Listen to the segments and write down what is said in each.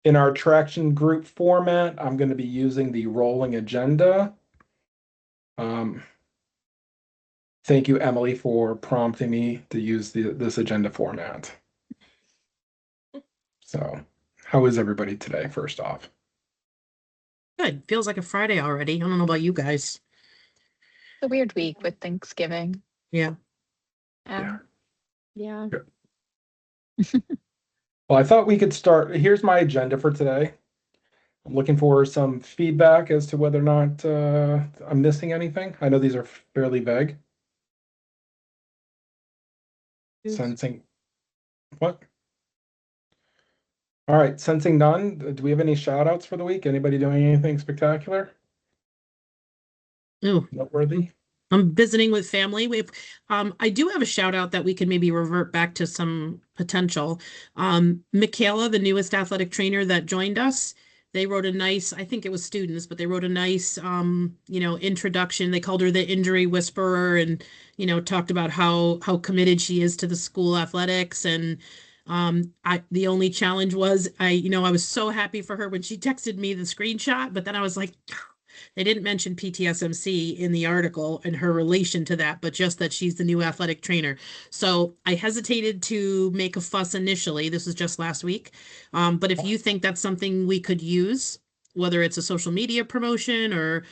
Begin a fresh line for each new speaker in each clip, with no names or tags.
In our traction group format, I'm going to be using the rolling agenda. Um, thank you, Emily, for prompting me to use this agenda format. So, how is everybody today, first off?
Good. Feels like a Friday already. I don't know about you guys.
A weird week with Thanksgiving.
Yeah.
Yeah.
Yeah.
Good. Well, I thought we could start. Here's my agenda for today. I'm looking for some feedback as to whether or not I'm missing anything. I know these are fairly vague. Sensing what? All right, sensing none. Do we have any shout outs for the week? Anybody doing anything spectacular?
Ooh,
Noteworthy?
I'm visiting with family. I do have a shout out that we can maybe revert back to some potential. Michaela, the newest athletic trainer that joined us, they wrote a nice, I think it was students, but they wrote a nice, introduction. They called her the injury whisperer and, talked about how committed she is to the school athletics. And the only challenge was I was so happy for her when she texted me the screenshot, but then I was like, they didn't mention PTSMC in the article and her relation to that, but just that she's the new athletic trainer. So I hesitated to make a fuss initially. This was just last week. But if you think that's something we could use, whether it's a social media promotion or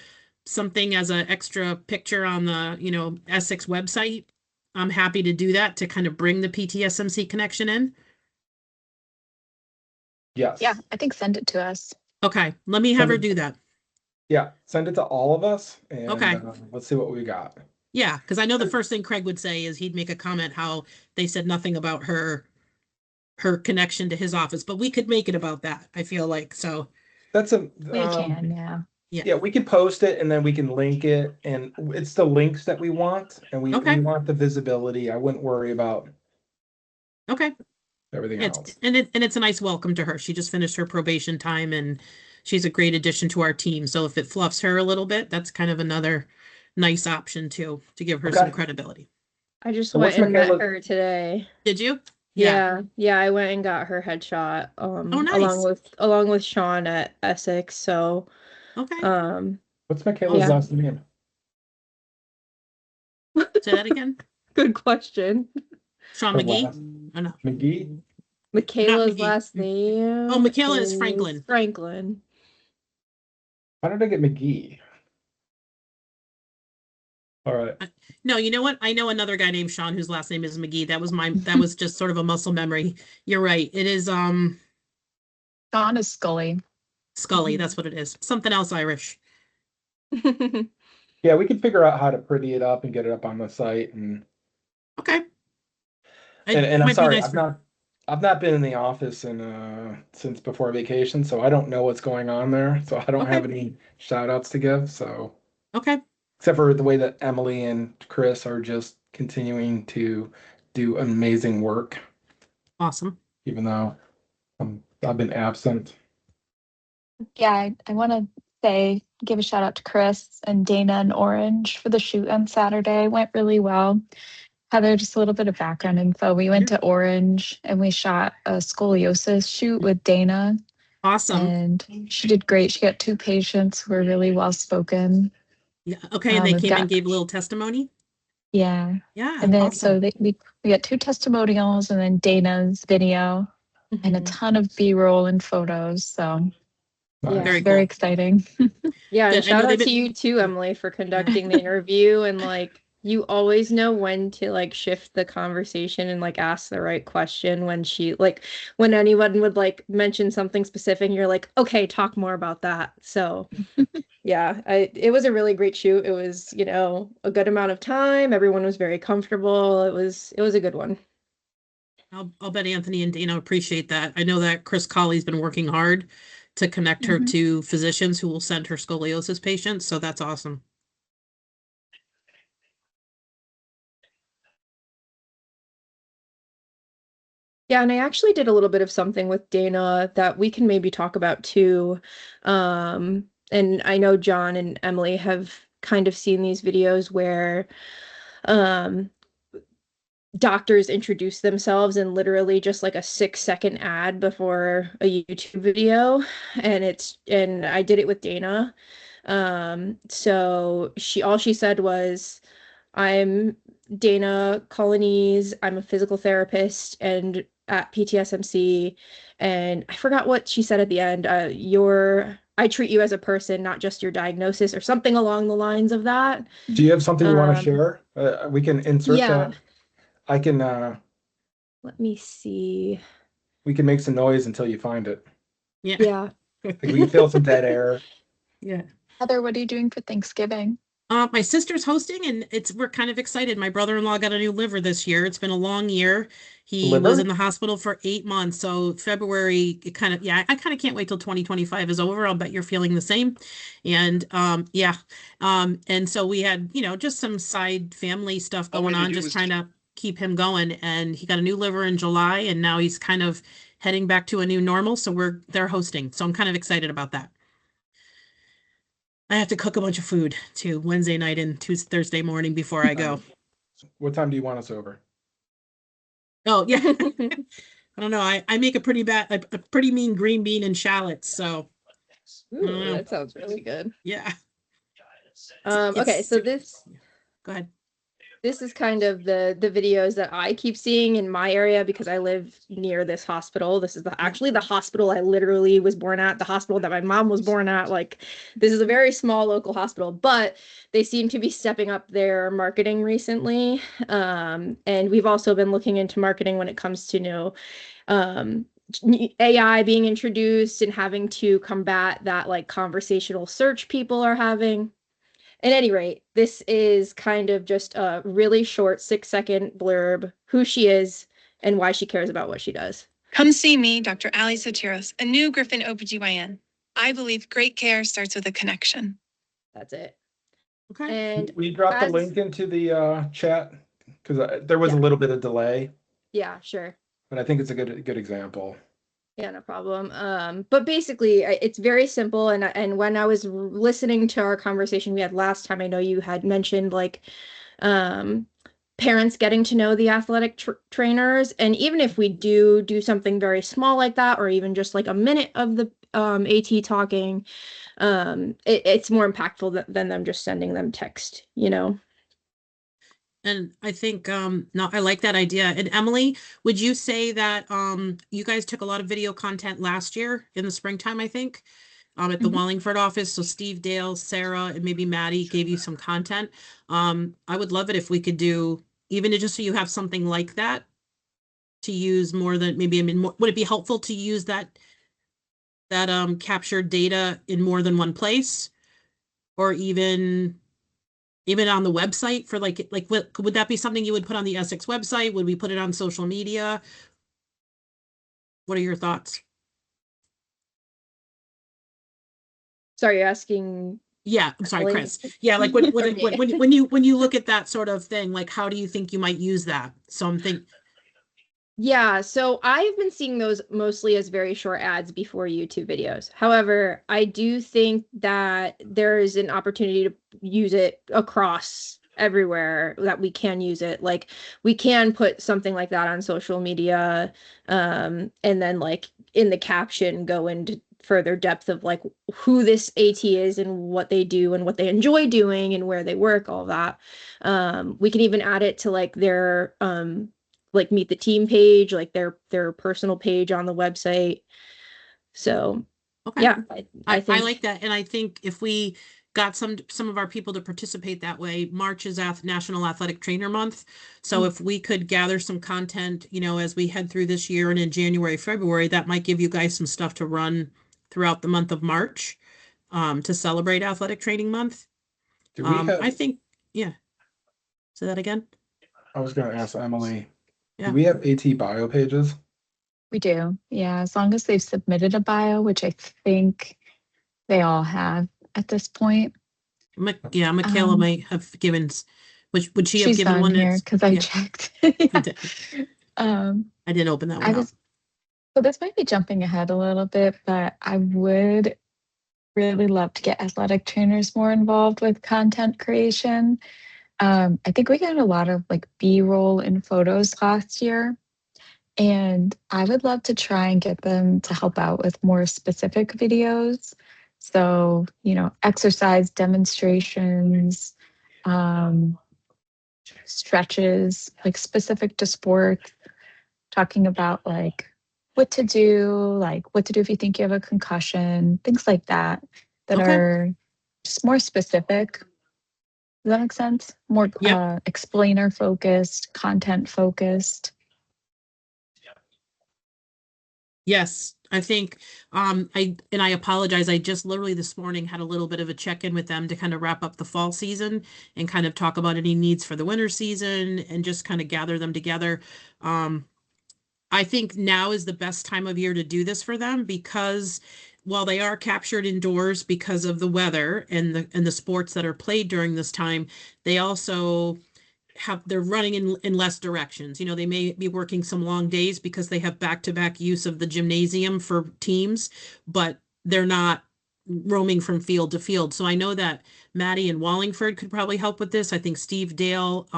something as an extra picture on the, Essex website, I'm happy to do that to kind of bring the PTSMC connection in.
Yes.
Yeah, I think send it to us.
Okay, let me have
Send
her
it,
do that.
yeah, send it to all of us and
Okay.
let's see what we got.
Yeah, because I know the first thing Craig would say is he'd make a comment how they said nothing about her connection to his office, but we could make it about that. I feel like so.
That's a
We can, yeah.
Yeah.
yeah, we can post it and then we can link it, and it's the links that we want, and we
Okay.
want the visibility. I wouldn't worry about
Okay.
everything
It's
else.
and it's a nice welcome to her. She just finished her probation time and she's a great addition to our team. So if it fluffs her a little bit, that's kind of another nice option too to give her some
Okay.
credibility.
I just
So
went
what's
and met
Michaela?
her today.
Did you?
Yeah, yeah, I went and got her headshot,
Oh,
along
nice.
with Sean at Essex. So,
Okay.
What's Michaela's
Awesome.
last name?
Say that again.
good question.
Sean
Her
McGee?
last
Oh no,
McGee?
not
Michaela's
McGee.
last name
Oh, Michaela is
is
Franklin.
Franklin.
How did I get McGee? All right.
No, you know what? I know another guy named Sean whose last name is McGee. That was just sort of a muscle memory. You're right. It is
Dawn is Scully.
Scully, that's what it is. Something else Irish.
Yeah, we can figure out how to pretty it up and get it up on the site,
Okay. It
and I'm
might be
sorry,
nice for
I've not been in the office in since before vacation, so I don't know what's going on there. So I don't
okay.
have any shout outs to give. So
Okay.
except for the way that Emily and Chris are just continuing to do amazing work,
Awesome.
even though I've been absent.
Yeah, I want to give a shout out to Chris and Dana and Orange for the shoot on Saturday. Went really well. Heather, just a little bit of background info. We went to Orange and we shot a scoliosis shoot with Dana,
Awesome.
and she did great. She got two patients who were really well spoken.
Yeah. Okay. And they
We've
came and
got
gave a little testimony.
Yeah.
Yeah.
And then
Awesome.
we got two testimonials and then Dana's video and a
Mhm.
ton of B-roll and photos. So
Yeah.
Very
very
cool.
exciting.
Yeah, and
I know
shout
they've
out to
been.
you too, Emily, for conducting the interview and you always know when to shift the conversation and ask the right question when when anyone would mention something specific and you're like, okay, talk more about that. So yeah, it was a really great shoot. It was, a good amount of time. Everyone was very comfortable. It was a good one.
I'll bet Anthony and Dana appreciate that. I know that Chris Colley's been working hard to connect her
Mhm.
to physicians who will send her scoliosis patients. So that's awesome.
Yeah, and I actually did a little bit of something with Dana that we can maybe talk about too. And I know John and Emily have kind of seen these videos where um doctors introduce themselves in literally just like a 6-second ad before a YouTube video. And I did it with Dana. So all she said was, I'm Dana Colonese. I'm a physical therapist and at PTSMC. And I forgot what she said at the end. I treat you as a person, not just your diagnosis, or something along the lines of that.
Do you have something you want to
Um,
share? We can insert
yeah.
that. I can,
Let me see.
we can make some noise until you find it.
Yeah.
Yeah.
Like we can feel some dead air.
Yeah.
Heather, what are you doing for Thanksgiving?
My sister's hosting, and we're kind of excited. My brother-in-law got a new liver this year. It's been a long year. He was
Liver?
in the hospital for 8 months. So February, I kind of can't wait till 2025 is over. I'll bet you're feeling the same. And yeah. And so we had, just some side family stuff
All we
going
had to
on,
do
just
was-
trying to keep him going. And he got a new liver in July, and now he's kind of heading back to a new normal. So they're hosting. So I'm kind of excited about that. I have to cook a bunch of food too, Wednesday night and Thursday morning before I go.
What time do you want us over?
Oh yeah. I don't know. I make a pretty mean green bean and shallots. So
Ooh, that sounds really good.
yeah.
Okay, so this
Go ahead.
is kind of the videos that I keep seeing in my area because I live near this hospital. This is actually the hospital I literally was born at, the hospital that my mom was born at. Like, this is a very small local hospital, but they seem to be stepping up their marketing recently. And we've also been looking into marketing when it comes to AI being introduced and having to combat that like conversational search people are having. At any rate, this is kind of just a really short 6-second blurb, who she is and why she cares about what she does.
Come see me, Dr. Ali Sotiros, a new Griffin OBGYN. I believe great care starts with a connection.
That's it.
Okay.
And
We dropped the
as-
link into the chat because there was a
Yeah.
little bit of delay,
yeah, sure.
but I think it's a good example.
Yeah, no problem. But basically, it's very simple. And when I was listening to our conversation we had last time, I know you had mentioned like parents getting to know the athletic trainers. And even if we do something very small like that, or even just like a minute of the AT talking, it's more impactful than them just sending them text,
And I think no, I like that idea. And Emily, would you say that you guys took a lot of video content last year in the springtime, I think, at the
Mhm.
Wallingford office? So Steve, Dale, Sarah, and maybe Maddie gave you some content. I would love it if we could do even just so you have something like that to use more than maybe, would it be helpful to use that captured data in more than one place, or even on the website for like what would that be something you would put on the Essex website? Would we put it on social media? What are your thoughts?
Sorry, you're asking.
Yeah, I'm sorry,
Emily?
Chris. Yeah, like when you look at that sort of thing, like how do you think you might use that? Something.
Yeah, so I've been seeing those mostly as very short ads before YouTube videos. However, I do think that there is an opportunity to use it across everywhere that we can use it. Like, we can put something like that on social media, and then like in the caption go into further depth of like who this AT is and what they do and what they enjoy doing and where they work, all that. We can even add it to like their like meet the team page, like their personal page on the website. So
Okay.
yeah,
I
think
like that. And I think if we got some of our people to participate that way, March is National Athletic Trainer Month. So if we could gather some content, as we head through this year and in January, February, that might give you guys some stuff to run throughout the month of March to celebrate Athletic Training Month.
Do we have,
I think, yeah. Say that again.
I was going to ask Emily,
Yeah.
do we have AT bio pages?
We do. Yeah, as long as they've submitted a bio, which I think they all have at this point.
Yeah, Michaela might have given, which would she have
She's
given
on
one?
here because I
yeah.
checked.
You
Yeah.
did.
Um,
I didn't open that one up.
So this might be jumping ahead a little bit, but I would really love to get athletic trainers more involved with content creation. I think we got a lot of like B-roll and photos last year. And I would love to try and get them to help out with more specific videos. So, exercise demonstrations, um, stretches, like specific to sport, talking about like what to do if you think you have a concussion, things like that, that
Okay.
are just more specific. Does that make sense? More
Yep.
explainer focused, content focused.
Yes, I think I apologize. I just literally this morning had a little bit of a check-in with them to kind of wrap up the fall season and kind of talk about any needs for the winter season and just kind of gather them together. I think now is the best time of year to do this for them because while they are captured indoors because of the weather and the sports that are played during this time, they also they're running in less directions. They may be working some long days because they have back-to-back use of the gymnasium for teams, but they're not roaming from field to field. So I know that Maddie and Wallingford could probably help with this. I think Steve Dale,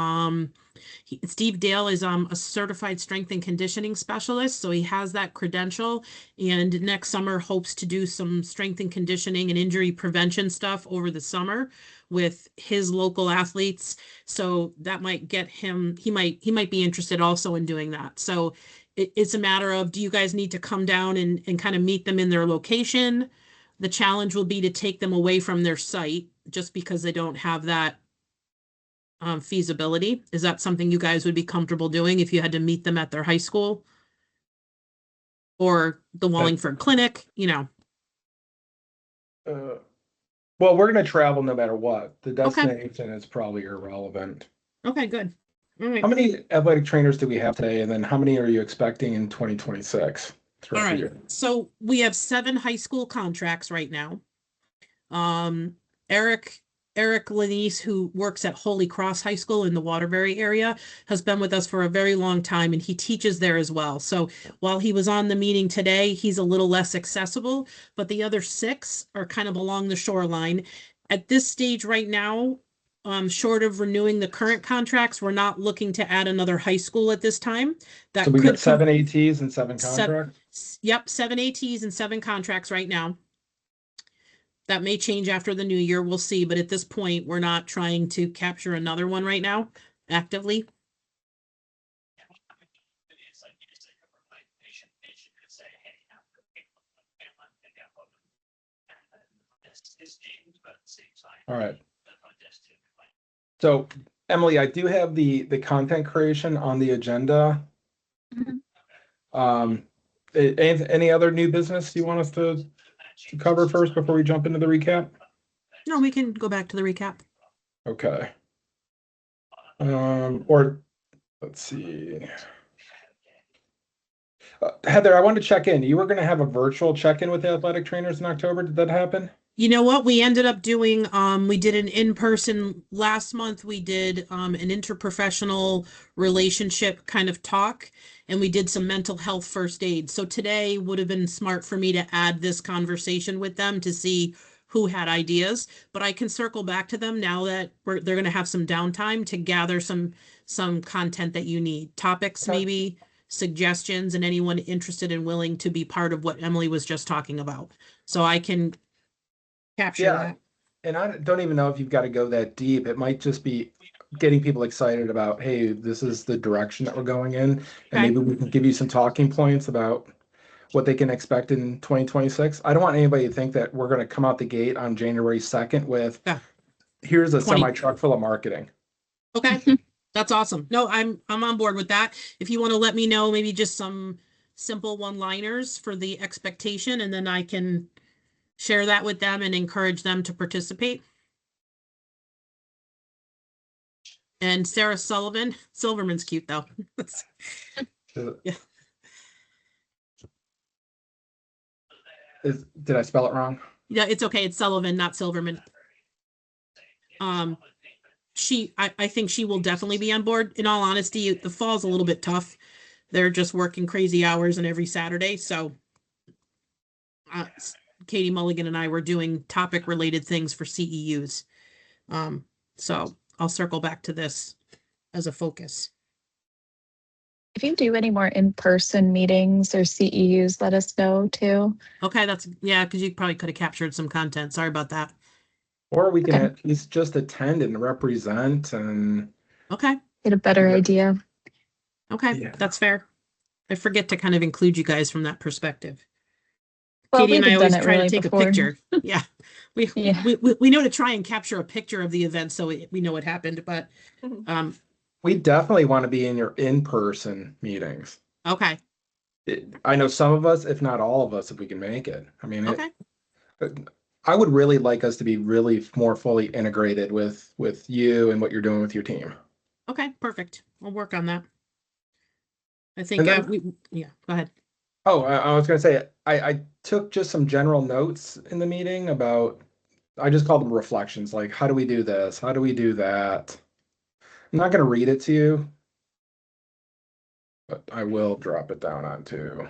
Steve Dale is a certified strength and conditioning specialist, so he has that credential. And next summer hopes to do some strength and conditioning and injury prevention stuff over the summer with his local athletes. So that might get him. He might be interested also in doing that. So it's a matter of, do you guys need to come down and kind of meet them in their location? The challenge will be to take them away from their site just because they don't have that feasibility. Is that something you guys would be comfortable doing if you had to meet them at their high school or the Wallingford Clinic?
Well, we're going to travel no matter what. The destination is probably irrelevant.
Okay, good. All right.
How many athletic trainers do we have today? And then how many are you expecting in 2026?
All right. So we have 7 high school contracts right now. Eric Lanise, who works at Holy Cross High School in the Waterbury area, has been with us for a very long time, and he teaches there as well. So while he was on the meeting today, he's a little less accessible, but the other 6 are kind of along the shoreline. At this stage right now, short of renewing the current contracts, we're not looking to add another high school at this time.
So we got 7 ATs and 7 contracts?
Yep, 7 ATs and 7 contracts right now. That may change after the new year. We'll see. But at this point, we're not trying to capture another one right now actively.
All right. So, Emily, I do have the content creation on the agenda.
Mhm.
Any other new business you want us to cover first before we jump into the recap?
No, we can go back to the recap.
Okay. Or let's see. Heather, I wanted to check in. You were going to have a virtual check-in with the athletic trainers in October. Did that happen?
You know what? We ended up doing, we did an in-person last month. We did an interprofessional relationship kind of talk, and we did some mental health first aid. So today would have been smart for me to add this conversation with them to see who had ideas, but I can circle back to them now that they're going to have some downtime to gather some content that you need, topics,
Okay.
maybe suggestions, and anyone interested and willing to be part of what Emily was just talking about. So I can capture that.
And I don't even know if you've got to go that deep. It might just be getting people excited about, hey, this is the direction that we're going in. And
Okay.
maybe we can give you some talking points about what they can expect in 2026. I don't want anybody to think that we're going to come out the gate on January 2nd with, here's a
20.
semi-truck full of marketing.
Okay. That's awesome. No, I'm on board with that. If you want to let me know, maybe just some simple one-liners for the expectation, and then I can share that with them and encourage them to participate. And Sarah Silverman's cute though. Yeah.
Did I spell it wrong?
Yeah, it's okay. It's Sullivan, not Silverman. I think she will definitely be on board. In all honesty, the fall's a little bit tough. They're just working crazy hours and every Saturday. So Katie Mulligan and I were doing topic related things for CEUs. So I'll circle back to this as a focus.
If you do any more in-person meetings or CEUs, let us know too.
Okay, yeah, because you probably could have captured some content. Sorry about that.
Or we can
Okay.
at least just attend and represent and
Okay,
Get a better
Yeah.
idea.
okay,
Yeah.
that's fair. I forget to kind of include you guys from that perspective.
Well,
Katie and I
we've
always
done it
try to
really
take
before.
a picture. Yeah. We,
Yeah.
we know to try and capture a picture of the event so we know what happened, but
we definitely want to be in your in-person meetings.
okay.
I know some of us, if not all of us, if we can make it. I mean,
Okay.
I would really like us to be really more fully integrated with you and what you're doing with your team.
Okay, perfect. We'll work on that. I think
And then-
yeah, go ahead.
Oh, I was going to say, I took just some general notes in the meeting about, I just called them reflections, like, how do we do this? How do we do that? I'm not going to read it to you, but I will drop it down onto.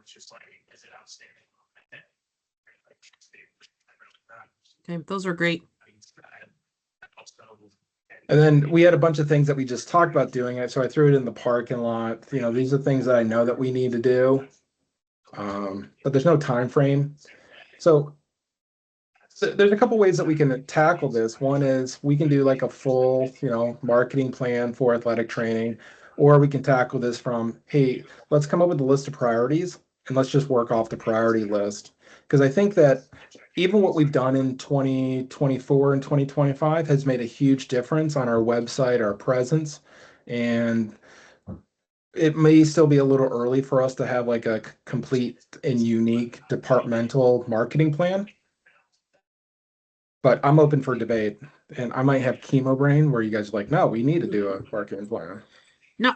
It's just like, is it outstanding?
Okay, those are great.
And then we had a bunch of things that we just talked about doing. So I threw it in the parking lot. You know, these are things that I know that we need to do. But there's no time frame. So there's a couple ways that we can tackle this. One is we can do like a full, marketing plan for athletic training, or we can tackle this from, hey, let's come up with a list of priorities and let's just work off the priority list. Because I think that even what we've done in 2024 and 2025 has made a huge difference on our website, our presence, and it may still be a little early for us to have like a complete and unique departmental marketing plan. But I'm open for debate, and I might have chemo brain where you guys are like, no, we need to do a marketing plan.
No,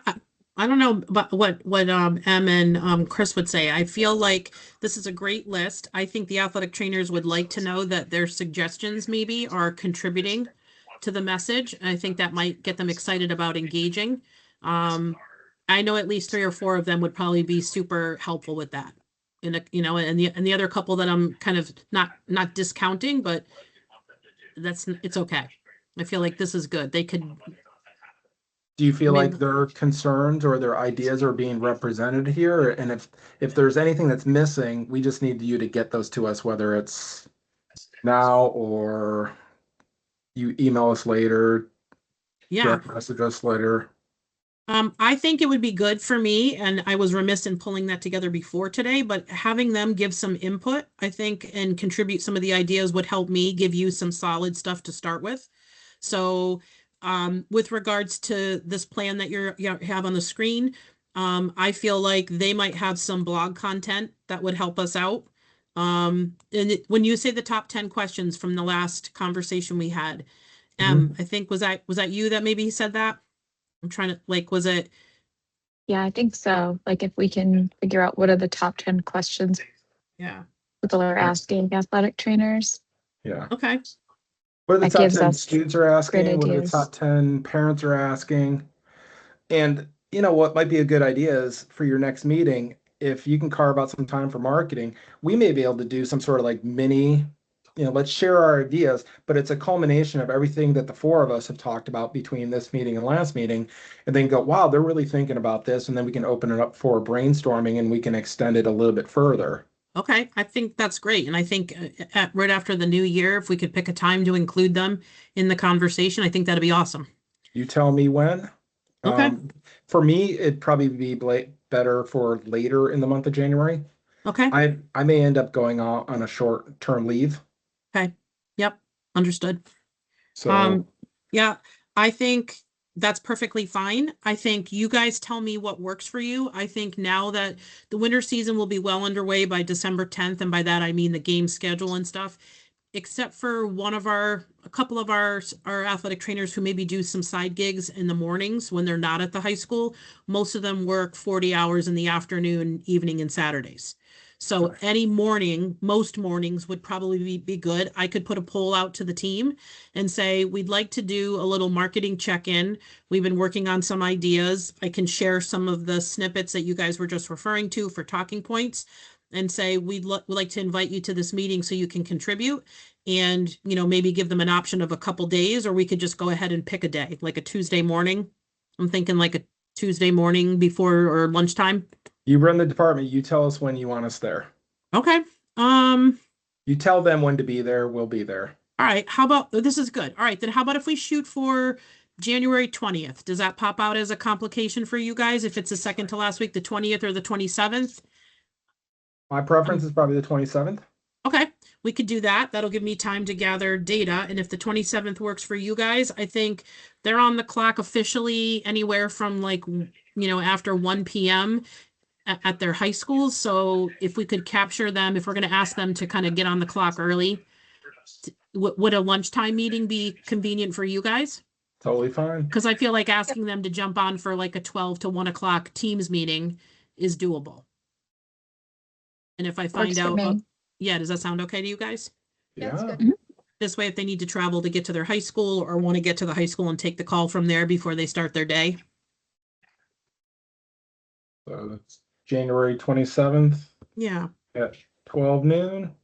I don't know about what Em and Chris would say. I feel like this is a great list. I think the athletic trainers would like to know that their suggestions maybe are contributing to the message. I think that might get them excited about engaging. I know at least 3 or 4 of them would probably be super helpful with that. And the other couple that I'm kind of not discounting, but it's okay. I feel like this is good. They could.
Do you feel
I mean-
like their concerns or their ideas are being represented here? And if there's anything that's missing, we just need you to get those to us, whether it's now or you email us later,
Yeah.
direct message us later.
I think it would be good for me, and I was remiss in pulling that together before today, but having them give some input, I think, and contribute some of the ideas would help me give you some solid stuff to start with. So, with regards to this plan that you have on the screen, I feel like they might have some blog content that would help us out. When you say the top 10 questions from the last conversation we had, I think was that you that maybe said that? I'm trying to was it?
Yeah, I think so. Like if we can figure out what are the top 10 questions
Yeah.
people are asking athletic trainers.
Yeah.
Okay.
What are the
That
top
gives
10
us
students are asking?
great
What are the
ideas.
top 10 parents are asking? And what might be a good idea is for your next meeting, if you can carve out some time for marketing, we may be able to do some sort of like mini, let's share our ideas, but it's a culmination of everything that the 4 of us have talked about between this meeting and last meeting, and then go, wow, they're really thinking about this. And then we can open it up for brainstorming and we can extend it a little bit further.
Okay, I think that's great. And I think right after the new year, if we could pick a time to include them in the conversation, I think that'd be awesome.
You tell me when.
Okay.
For me, it'd probably be better for later in the month of January.
Okay.
I may end up going on a short-term leave.
Okay. Yep. Understood.
So
Yeah, I think that's perfectly fine. I think you guys tell me what works for you. I think now that the winter season will be well underway by December 10th, and by that I mean the game schedule and stuff, except for a couple of our athletic trainers who maybe do some side gigs in the mornings when they're not at the high school. Most of them work 40 hours in the afternoon, evening, and Saturdays. So
Sure.
any morning, most mornings would probably be good. I could put a poll out to the team and say, we'd like to do a little marketing check-in. We've been working on some ideas. I can share some of the snippets that you guys were just referring to for talking points and say, we'd like to invite you to this meeting so you can contribute and, maybe give them an option of a couple days, or we could just go ahead and pick a day, like a Tuesday morning. I'm thinking like a Tuesday morning before or lunchtime.
You run the department. You tell us when you want us there.
Okay.
You tell them when to be there. We'll be there.
All right. How about this is good. All right. Then how about if we shoot for January 20th? Does that pop out as a complication for you guys if it's the second to last week, the 20th or the 27th?
My preference is probably the 27th.
Okay, we could do that. That'll give me time to gather data. And if the 27th works for you guys, I think they're on the clock officially anywhere from after 1 p.m. At their high schools. So if we could capture them, if we're going to ask them to kind of get on the clock early, would a lunchtime meeting be convenient for you guys?
Totally fine.
Because I feel like asking them to jump on for like a 12 to 1 o'clock Teams meeting is doable. And if I find
Works for
out,
me.
yeah, does that sound okay to you guys?
Yeah, that's
Yeah.
good.
This way, if they need to travel to get to their high school or want to get to the high school and take the call from there before they start their day.
So that's January 27th
Yeah.
at 12 noon.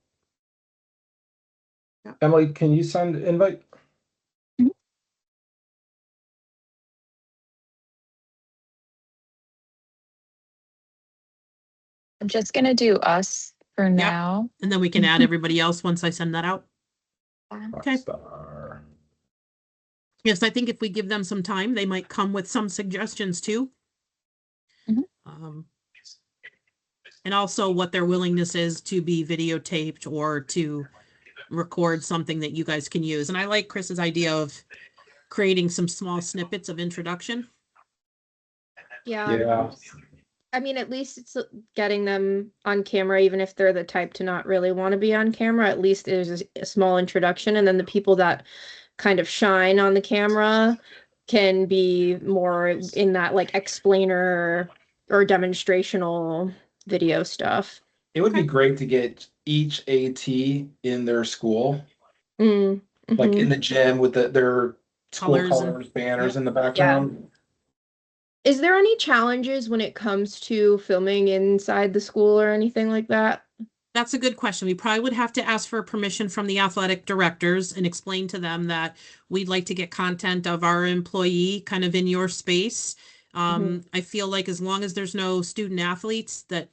Yeah.
Emily, can you send invite?
I'm just gonna do us for now.
And then we can add everybody else once I send that out. Okay.
Rockstar.
Yes, I think if we give them some time, they might come with some suggestions too.
Mhm.
And also what their willingness is to be videotaped or to record something that you guys can use. And I like Chris's idea of creating some small snippets of introduction.
Yeah.
Yeah.
I mean, at least it's getting them on camera, even if they're the type to not really want to be on camera. At least there's a small introduction, and then the people that kind of shine on the camera can be more in that like explainer or demonstrational video stuff.
It would be
Okay.
great to get each AT in their school,
Mm,
like
mhm.
in the gym with their school
Colors and-
colors, banners
yep.
in the background.
Is there any challenges when it comes to filming inside the school or anything like that?
That's a good question. We probably would have to ask for permission from the athletic directors and explain to them that we'd like to get content of our employee kind of in your space. I feel like as long as there's no student athletes that,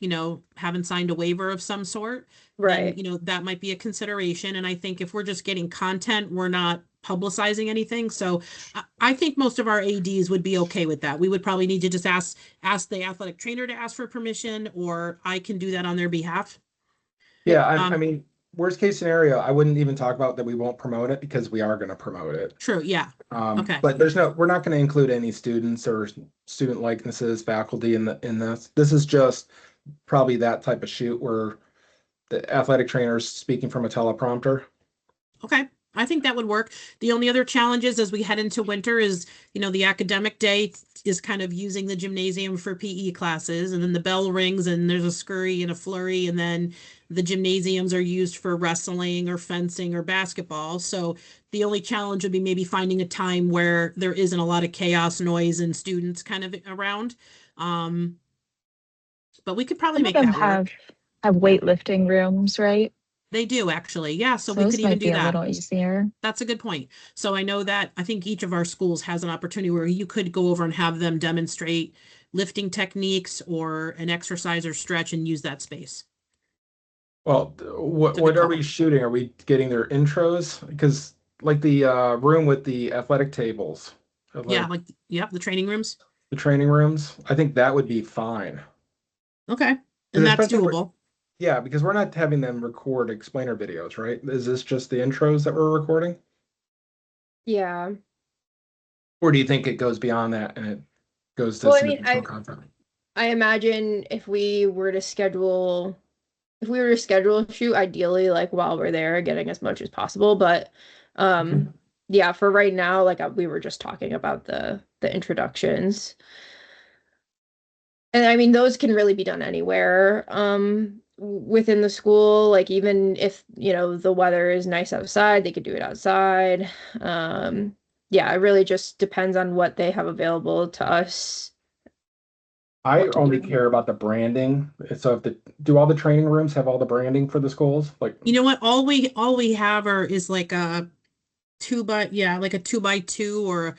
haven't signed a waiver of some sort,
Right.
then, that might be a consideration. And I think if we're just getting content, we're not publicizing anything. So I think most of our ADs would be okay with that. We would probably need to just ask the athletic trainer to ask for permission, or I can do that on their behalf.
Yeah, I
Um,
mean, worst case scenario, I wouldn't even talk about that we won't promote it because we are going to promote it.
True, yeah. Okay.
But we're not going to include any students or student likenesses, faculty in this. This is just probably that type of shoot where the athletic trainer is speaking from a teleprompter.
Okay. I think that would work. The only other challenges as we head into winter is, the academic day is kind of using the gymnasium for PE classes, and then the bell rings and there's a scurry and a flurry, and then the gymnasiums are used for wrestling or fencing or basketball. So the only challenge would be maybe finding a time where there isn't a lot of chaos, noise, and students kind of around. But we could probably
Some
make
of them
that work.
have weightlifting rooms, right?
They do actually. Yeah. So we
those
could even
might
do
be
that.
a little easier.
That's a good point. So I know that I think each of our schools has an opportunity where you could go over and have them demonstrate lifting techniques or an exercise or stretch and use that space.
Well, what are we shooting? Are we getting their intros? Because like the room with the athletic tables,
Yeah, the training rooms.
the training rooms, I think that would be fine.
Okay. And that's
especially
doable.
Yeah, because we're not having them record explainer videos, right? Is this just the intros that we're recording?
Yeah.
Or do you think it goes beyond that and it goes to
Well, I
some
mean,
additional content?
I imagine if we were to schedule a shoot, ideally like while we're there, getting as much as possible. But yeah, for right now, like we were just talking about the introductions. And I mean, those can really be done anywhere. within the school, like even if, you know, the weather is nice outside, they could do it outside. Yeah, it really just depends on what they have available to us.
I
What to
only
do.
care about the branding. So if do all the training rooms have all the branding for the schools? Like,
You know what? All we have is like a like a 2x2 or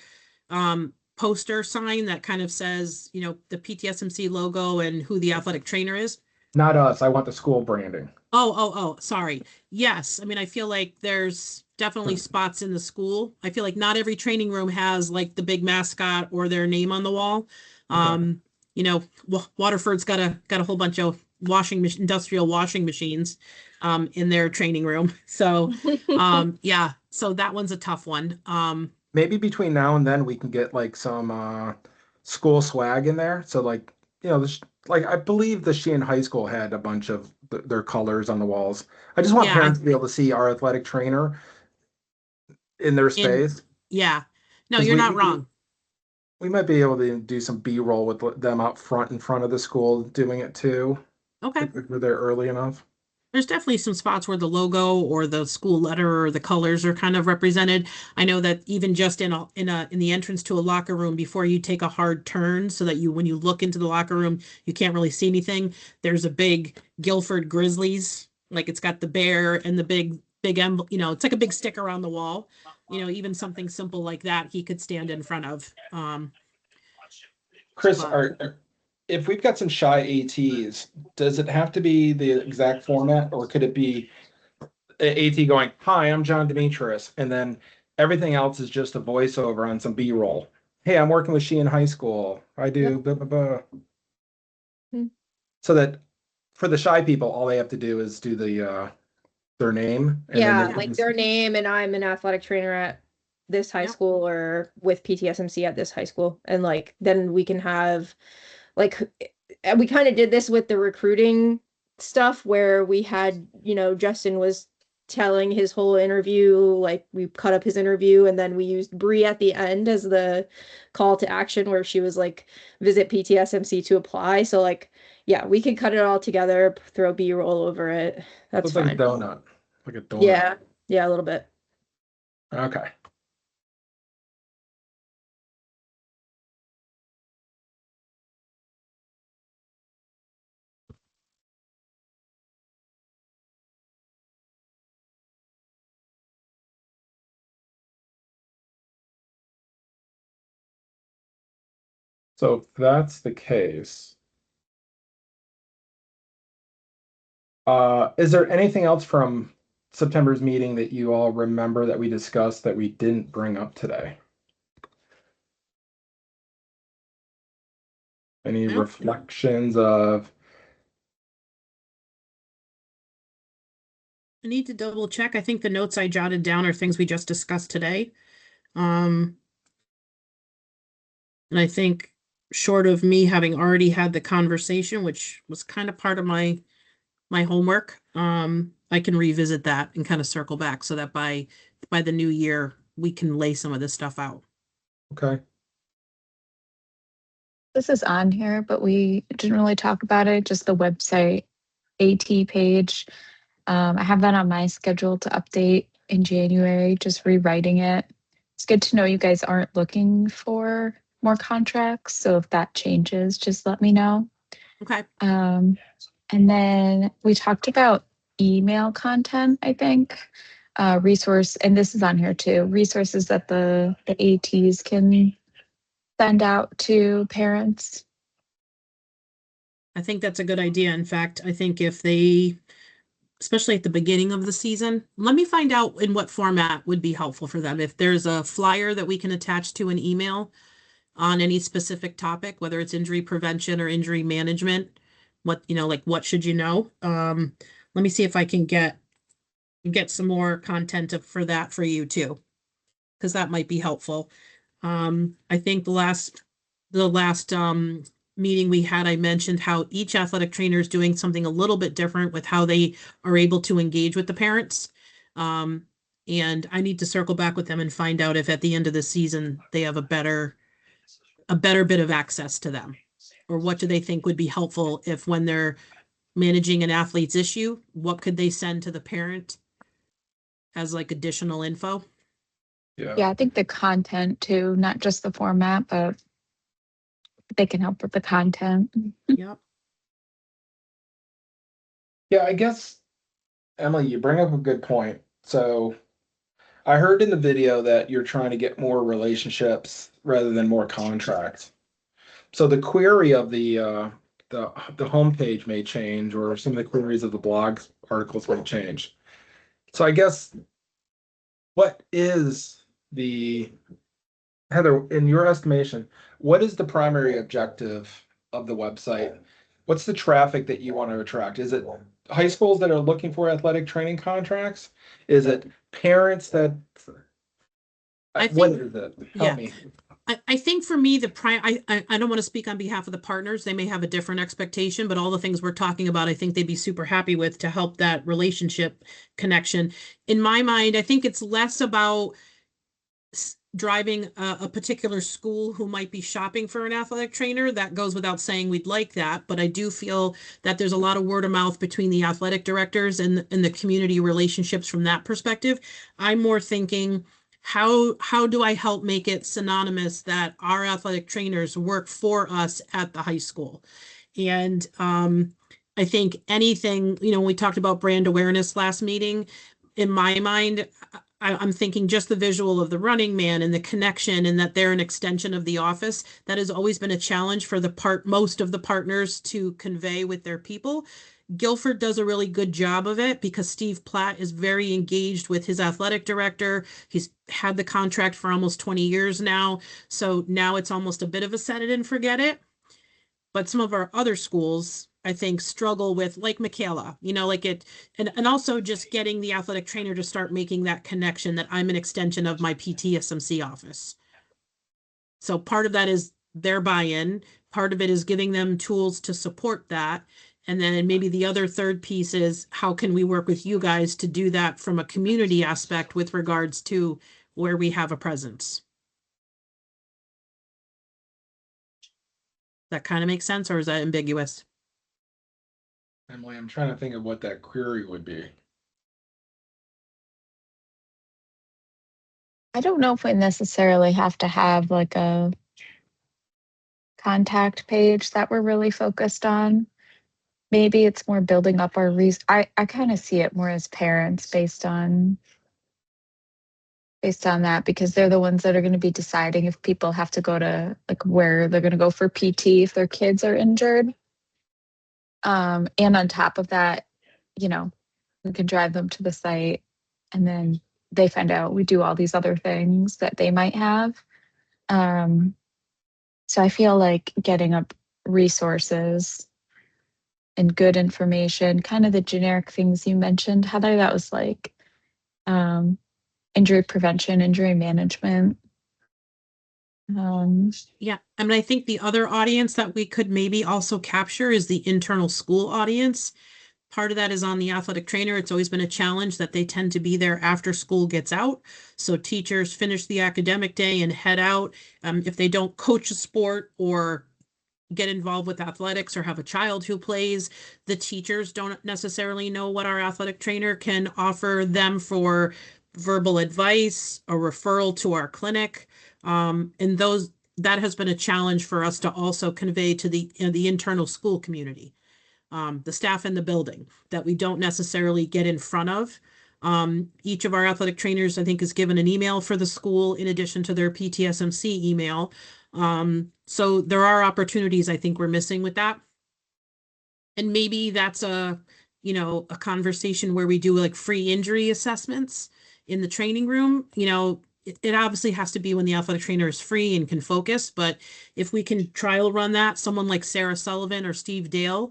poster sign that kind of says, the PTSMC logo and who the athletic trainer is.
not us. I want the school branding.
Oh, sorry. Yes. I mean, I feel like there's definitely spots in the school. I feel like not every training room has like the big mascot or their name on the wall.
Okay.
Waterford's got a whole bunch of industrial washing machines in their training room. So, yeah, so that one's a tough one.
Maybe between now and then we can get like some school swag in there. So like, like I believe the Sheehan High School had a bunch of their colors on the walls. I just want
Yeah,
parents to be able to see our athletic trainer in their
in
space
yeah. No,
because
you're not wrong.
we might be able to do some B-roll with them out front in front of the school doing it too
Okay.
if we're there early enough.
There's definitely some spots where the logo or the school letter or the colors are kind of represented. I know that even just in the entrance to a locker room before you take a hard turn so that when you look into the locker room, you can't really see anything. There's a big Guilford Grizzlies, like it's got the bear and the big emblem, it's like a big sticker on the wall. Even something simple like that he could stand in front of.
Chris,
But
if we've got some shy ATs, does it have to be the exact format, or could it be a AT going, "Hi, I'm John Demetrius," and then everything else is just a voiceover on some B-roll? Hey, I'm working with Sheehan High School. I do
Yep.
blah blah blah.
Hmm.
So that for the shy people, all they have to do is do their name, and then
Yeah,
they can
like
just
their name, and I'm an athletic trainer at this high
Yep.
school or with PTSMC at this high school. And like then we can have like we kind of did this with the recruiting stuff where we had, Justin was telling his whole interview, like we cut up his interview and then we used Bree at the end as the call to action where she was like visit PTSMC to apply. So like yeah, we can cut it all together, throw B-roll over it. That's
looks like a
fine.
donut, like a donut.
Yeah. Yeah, a little bit.
Okay. So if that's the case, is there anything else from September's meeting that you all remember that we discussed that we didn't bring up today? Any
Well,
reflections of,
I need to double check. I think the notes I jotted down are things we just discussed today. And I think short of me having already had the conversation, which was kind of part of my homework, I can revisit that and kind of circle back so that by the new year we can lay some of this stuff out.
okay,
This is on here, but we didn't really talk about it, just the website AT page. I have that on my schedule to update in January, just rewriting it. It's good to know you guys aren't looking for more contracts. So if that changes, just let me know.
Okay.
And then we talked about email content, I think. Resource, and this is on here too, resources that the ATs can send out to parents.
I think that's a good idea. In fact, I think if they, especially at the beginning of the season, let me find out in what format would be helpful for them. If there's a flyer that we can attach to an email on any specific topic, whether it's injury prevention or injury management, like what should you know? Let me see if I can get some more content for that for you too, because that might be helpful. I think the last meeting we had, I mentioned how each athletic trainer is doing something a little bit different with how they are able to engage with the parents. And I need to circle back with them and find out if at the end of the season they have a better bit of access to them, or what do they think would be helpful if when managing an athlete's issue, what could they send to the parent as like additional info?
Yeah, I think the content too, not just the format, but they can help with the content.
Yep.
Yeah, I guess, Emily, you bring up a good point. So I heard in the video that you're trying to get more relationships rather than more contracts. So the query of the homepage may change, or some of the queries of the blog articles may change. So I guess what is the Heather, in your estimation, what is the primary objective of the website? What's the traffic that you want to attract? Is it high schools that are looking for athletic training contracts? Is it parents that
I
what
think-
is it?
yeah.
Help me.
I think for me, I don't want to speak on behalf of the partners. They may have a different expectation, but all the things we're talking about, I think they'd be super happy with to help that relationship connection. In my mind, I think it's less about driving a particular school who might be shopping for an athletic trainer. That goes without saying, we'd like that, but I do feel that there's a lot of word of mouth between the athletic directors and the community relationships from that perspective. I'm more thinking, how do I help make it synonymous that our athletic trainers work for us at the high school? And I think anything, when we talked about brand awareness last meeting, in my mind, I'm thinking just the visual of the Running Man and the connection, and that they're an extension of the office. That has always been a challenge for most of the partners to convey with their people. Guilford does a really good job of it because Steve Platt is very engaged with his athletic director. He's had the contract for almost 20 years now. So now it's almost a bit of a set it and forget it. But some of our other schools, I think, struggle with, like Michaela, and also just getting the athletic trainer to start making that connection that I'm an extension of my PTSMC office. So part of that is their buy-in. Part of it is giving them tools to support that. And then maybe the other third piece is, how can we work with you guys to do that from a community aspect with regards to where we have a presence? That kind of makes sense, or is that ambiguous?
Emily, I'm trying to think of what that query would be.
I don't know if we necessarily have to have like a contact page that we're really focused on. Maybe it's more building up our I kind of see it more as parents based on that, because they're the ones that are going to be deciding if people have to go to, like, where they're going to go for PT if their kids are injured. And on top of that, we can drive them to the site, and then they find out we do all these other things that they might have. So I feel like getting up resources and good information, kind of the generic things you mentioned, Heather, that was like injury prevention, injury management.
Yeah, I mean, I think the other audience that we could maybe also capture is the internal school audience. Part of that is on the athletic trainer. It's always been a challenge that they tend to be there after school gets out. So teachers finish the academic day and head out. If they don't coach a sport or get involved with athletics or have a child who plays, the teachers don't necessarily know what our athletic trainer can offer them for verbal advice, a referral to our clinic. And that has been a challenge for us to also convey to the internal school community, the staff in the building, that we don't necessarily get in front of. Each of our athletic trainers, I think, is given an email for the school in addition to their PTSMC email. So there are opportunities I think we're missing with that. And maybe that's a conversation where we do like free injury assessments in the training room. It obviously has to be when the athletic trainer is free and can focus, but if we can trial run that, someone like Sarah Sullivan or Steve Dale,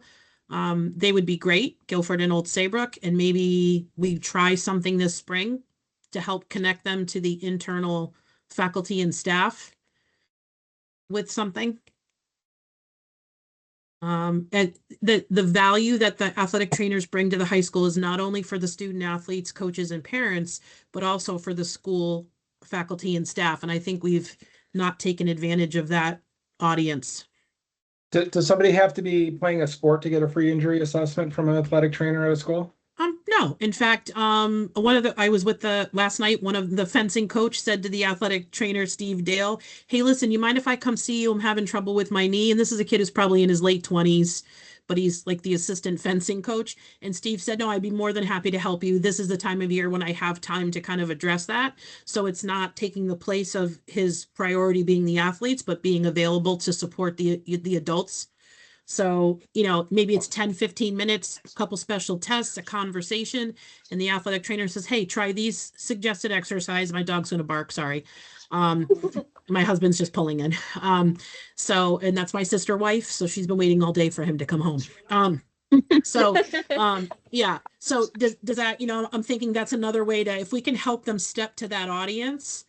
they would be great, Guilford and Old Saybrook, and maybe we try something this spring to help connect them to the internal faculty and staff with something. And the value that the athletic trainers bring to the high school is not only for the student athletes, coaches, and parents, but also for the school faculty and staff. And I think we've not taken advantage of that audience.
Does somebody have to be playing a sport to get a free injury assessment from an athletic trainer at a school?
No. In fact, I was with last night, one of the fencing coach said to the athletic trainer, Steve Dale, "Hey, listen, you mind if I come see you? I'm having trouble with my knee." And this is a kid who's probably in his late 20s, but he's like the assistant fencing coach. And Steve said, "No, I'd be more than happy to help you. This is the time of year when I have time to kind of address that. So it's not taking the place of his priority being the athletes, but being available to support the adults." So, maybe it's 10, 15 minutes, a couple special tests, a conversation, and the athletic trainer says, "Hey, try these suggested exercise." My dog's going to bark, sorry. My husband's just pulling in. And that's my sister wife, so she's been waiting all day for him to come home. Yeah. So does that, I'm thinking that's another way to, if we can help them step to that audience,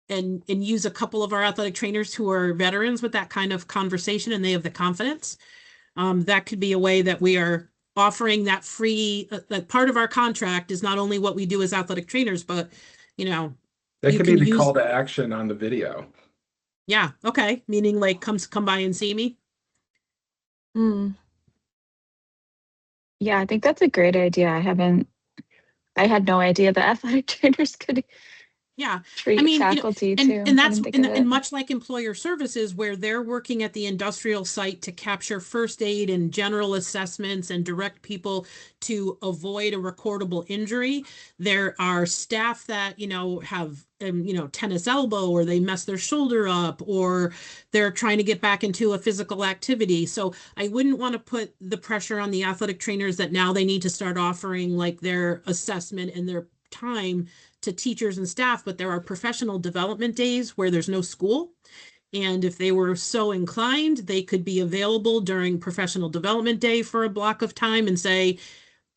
and use a couple of our athletic trainers who are veterans with that kind of conversation and they have the confidence. That could be a way that we are offering that free, that part of our contract is not only what we do as athletic trainers, but,
That
you
could be
can
the
use-
call to action on the video.
yeah, okay. Meaning like come by and see me.
Yeah, I think that's a great idea. I had no idea the athletic trainers could
Yeah.
treat faculty too.
And
I
that's,
didn't think of it.
and much like employer services, where they're working at the industrial site to capture first aid and general assessments and direct people to avoid a recordable injury. There are staff that, have, tennis elbow, or they mess their shoulder up, or they're trying to get back into a physical activity. So I wouldn't want to put the pressure on the athletic trainers that now they need to start offering like their assessment and their time to teachers and staff, but there are professional development days where there's no school. And if they were so inclined, they could be available during professional development day for a block of time and say,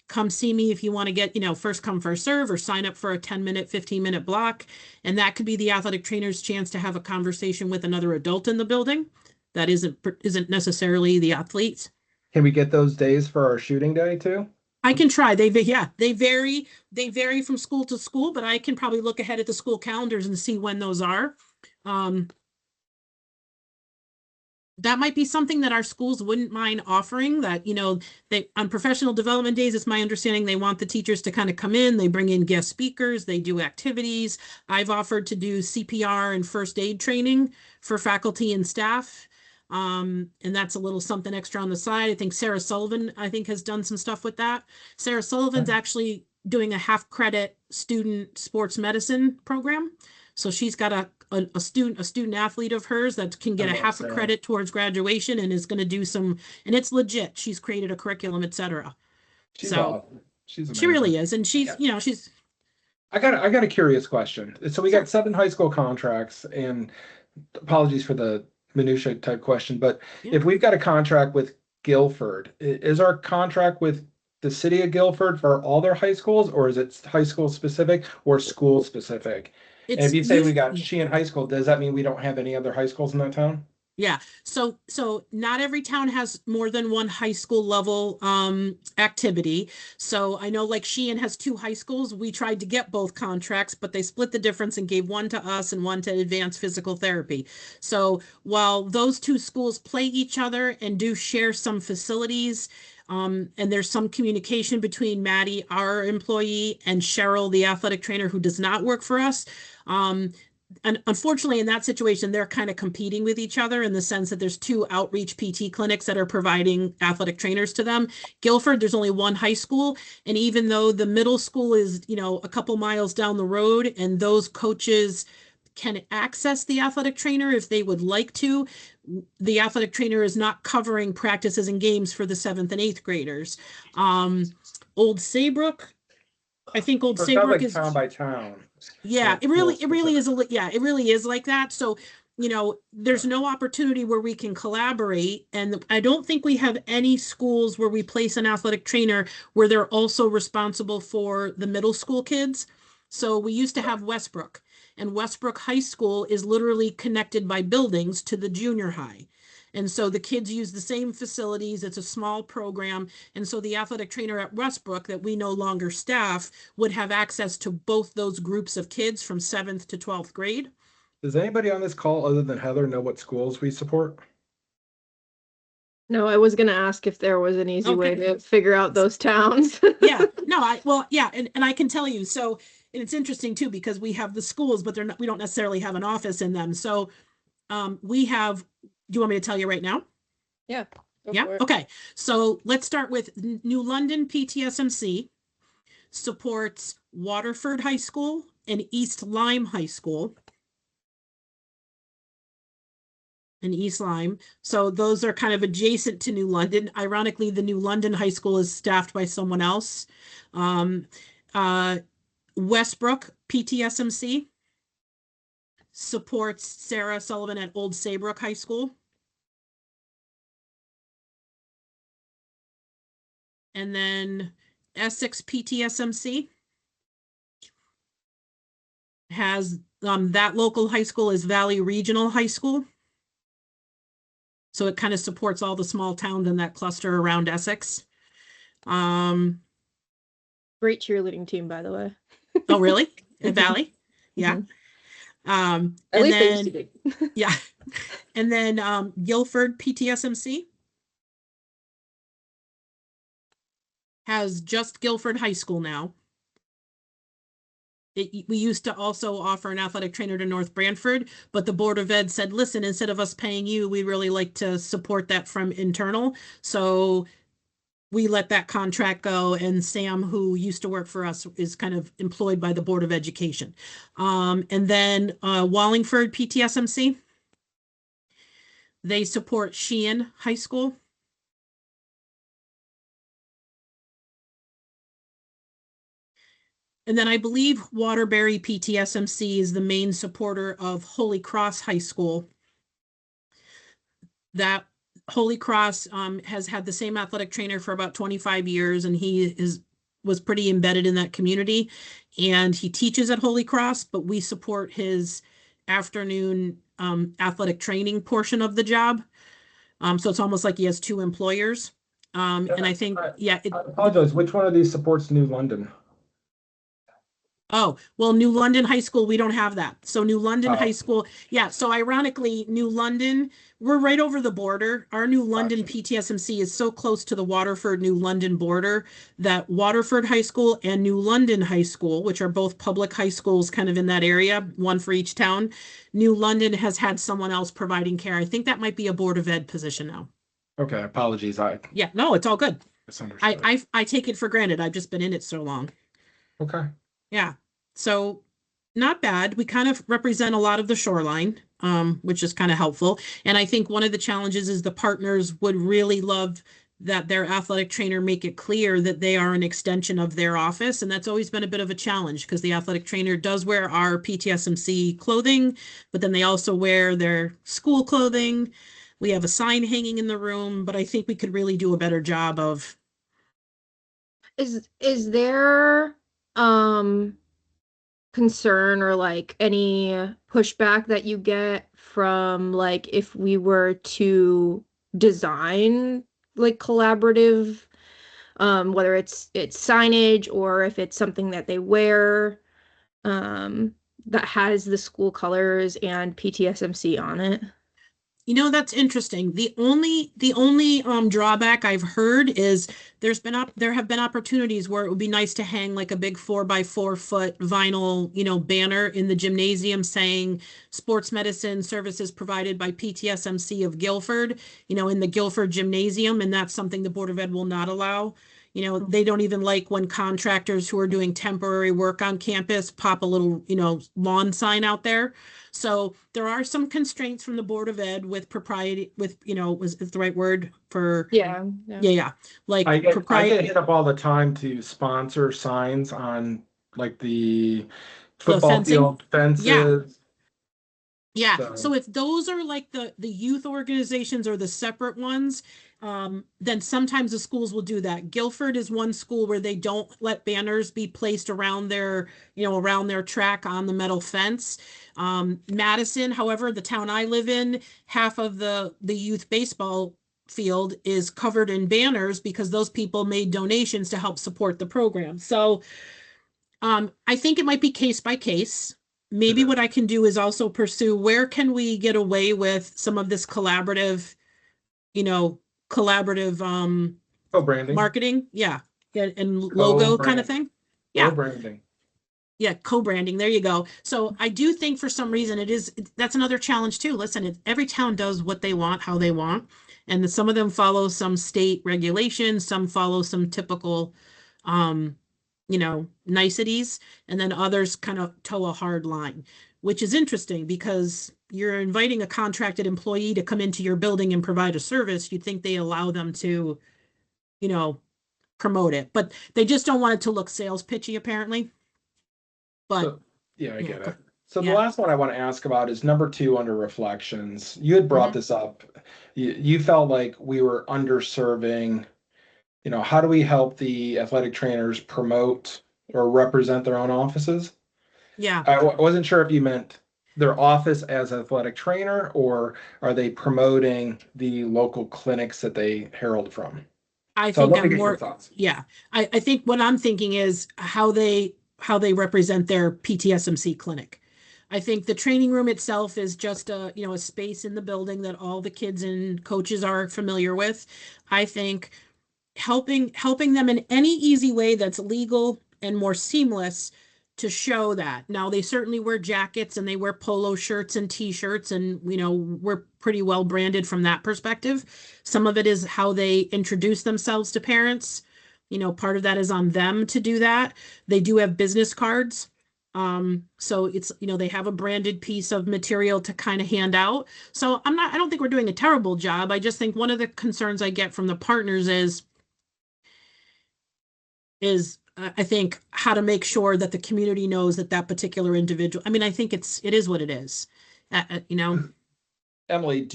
"Come see me if you want to get, first come, first serve, or sign up for a 10-minute, 15-minute block." And that could be the athletic trainer's chance to have a conversation with another adult in the building that isn't necessarily the athlete.
Can we get those days for our shooting day too?
I can try. They vary from school to school, but I can probably look ahead at the school calendars and see when those are. That might be something that our schools wouldn't mind offering, that, they, on professional development days, it's my understanding they want the teachers to kind of come in, they bring in guest speakers, they do activities. I've offered to do CPR and first aid training for faculty and staff. And that's a little something extra on the side. I think Sarah Sullivan, has done some stuff with that. Sarah Sullivan's actually doing a half credit student sports medicine program. So she's got a student athlete of hers that can get a half a credit towards graduation and is going to do some, and it's legit. She's created a curriculum, etc.
She's
So
awesome. She's
she
amazing.
really is. And she's, she's,
I got a curious question. So we got 7 high school contracts, and apologies for the minutia type question, but
Yeah.
if we've got a contract with Guilford, is our contract with the city of Guilford for all their high schools, or is it high school specific or school specific? And if you say we got Sheehan High School, does that mean we don't have any other high schools in that town?
Yeah. So not every town has more than one high school level activity. So I know like Sheehan has 2 high schools. We tried to get both contracts, but they split the difference and gave one to us and one to Advanced Physical Therapy. So while those 2 schools play each other and do share some facilities, and there's some communication between Maddie, our employee, and Cheryl, the athletic trainer who does not work for us. And unfortunately, in that situation, they're kind of competing with each other in the sense that there's 2 outreach PT clinics that are providing athletic trainers to them. Guilford, there's only 1 high school. And even though the middle school is, a couple miles down the road, and those coaches can access the athletic trainer if they would like to, the athletic trainer is not covering practices and games for the 7th and 8th graders. Old Saybrook, I think Old
So it sounds
Saybrook
like
is
town by town.
yeah,
Like,
it really
more
is it really is like that. So, there's no opportunity where we can collaborate. And I don't think we have any schools where we place an athletic trainer where they're also responsible for the middle school kids. So we used to have Westbrook, and Westbrook High School is literally connected by buildings to the junior high. And so the kids use the same facilities. It's a small program. And so the athletic trainer at Westbrook that we no longer staff would have access to both those groups of kids from 7th to 12th grade.
Does anybody on this call other than Heather know what schools we support?
No, I was gonna ask if there was an easy way
Okay.
to figure out those towns.
Yeah, no, yeah, and I can tell you, so, and it's interesting too, because we have the schools, but we don't necessarily have an office in them. So, we have, do you want me to tell you right now?
Yeah. Go
Yeah,
for it.
okay. So let's start with New London PTSMC supports Waterford High School and East Lyme High School. In East Lyme. So those are kind of adjacent to New London. Ironically, the New London High School is staffed by someone else. Um, uh, Westbrook PTSMC supports Sarah Sullivan at Old Saybrook High School. And then Essex PTSMC has that local high school is Valley Regional High School. So it kind of supports all the small towns in that cluster around Essex.
Great cheerleading team, by the way.
Oh, really? At Valley? Yeah.
At
And
least they used
then,
to be.
yeah. And then Guilford PTSMC has just Guilford High School now. We used to also offer an athletic trainer to North Branford, but the Board of Ed said, listen, instead of us paying you, we really like to support that from internal. So we let that contract go, and Sam, who used to work for us, is kind of employed by the Board of Education. And then Wallingford PTSMC, they support Sheehan High School. And then I believe Waterbury PTSMC is the main supporter of Holy Cross High School. That Holy Cross has had the same athletic trainer for about 25 years, and he was pretty embedded in that community. And he teaches at Holy Cross, but we support his afternoon athletic training portion of the job. So it's almost like he has two employers. And I think, yeah,
I apologize. Which one of these supports New London?
oh, well, New London High School, we don't have that. So New London
Oh.
High School, yeah. So ironically, New London, we're right over the border. Our New London
Gotcha.
PTSMC is so close to the Waterford New London border that Waterford High School and New London High School, which are both public high schools kind of in that area, one for each town, New London has had someone else providing care. I think that might be a Board of Ed position now.
Okay, apologies. I
Yeah, no, it's all good.
misunderstood.
I take it for granted. I've just been in it so long.
Okay.
Yeah. So not bad. We kind of represent a lot of the shoreline, which is kind of helpful. And I think one of the challenges is the partners would really love that their athletic trainer make it clear that they are an extension of their office. And that's always been a bit of a challenge because the athletic trainer does wear our PTSMC clothing, but then they also wear their school clothing. We have a sign hanging in the room, but I think we could really do a better job of.
Is there concern or like any pushback that you get from like if we were to design like collaborative whether it's signage or if it's something that they wear that has the school colors and PTSMC on it?
You know, that's interesting. The only drawback I've heard is there have been opportunities where it would be nice to hang like a big 4x4 foot vinyl, banner in the gymnasium saying sports medicine services provided by PTSMC of Guilford, in the Guilford gymnasium, and that's something the Board of Ed will not allow. They don't even like when contractors who are doing temporary work on campus pop a little, lawn sign out there. So there are some constraints from the Board of Ed with propriety, is the right word for?
Yeah.
Yeah. Like
I get
propriety,
hit up all the time to sponsor signs on like the football
fencing?
field fences.
Yeah.
So-
So if those are like the youth organizations or the separate ones, then sometimes the schools will do that. Guilford is one school where they don't let banners be placed around their track on the metal fence. Madison, however, the town I live in, half of the youth baseball field is covered in banners because those people made donations to help support the program. So I think it might be case by case. Maybe
Mhm.
what I can do is also pursue where can we get away with some of this collaborative, collaborative
Oh, branding.
marketing. Yeah. Yeah, and logo kind of
Co-brand.
thing. Yeah.
Branding.
Yeah, co-branding. There you go. So I do think for some reason that's another challenge too. Listen, every town does what they want, how they want, and some of them follow some state regulations, some follow some typical, um, niceties, and then others kind of toe a hard line, which is interesting because you're inviting a contracted employee to come into your building and provide a service. You'd think they allow them to, you know, promote it, but they just don't want it to look sales pitchy, apparently. But
So, yeah, I
yeah,
get it. So the
yeah.
last one I want to ask about is number 2 under reflections. You had brought
Mhm.
this up. You felt like we were underserving, how do we help the athletic trainers promote or represent their own offices?
Yeah,
I wasn't sure if you meant their office as athletic trainer, or are they promoting the local clinics that they herald from?
I
So I'd
think
love to
I'm
get your
more,
thoughts.
yeah. I think what I'm thinking is how they represent their PTSMC clinic. I think the training room itself is just a space in the building that all the kids and coaches are familiar with. I think helping them in any easy way that's legal and more seamless to show that. Now they certainly wear jackets and they wear polo shirts and t-shirts, and we're pretty well branded from that perspective. Some of it is how they introduce themselves to parents. Part of that is on them to do that. They do have business cards. So it's, they have a branded piece of material to kind of hand out. So I don't think we're doing a terrible job. I just think one of the concerns I get from the partners is I think how to make sure that the community knows that that particular individual. I mean, I think it is what it is. You know.
Emily,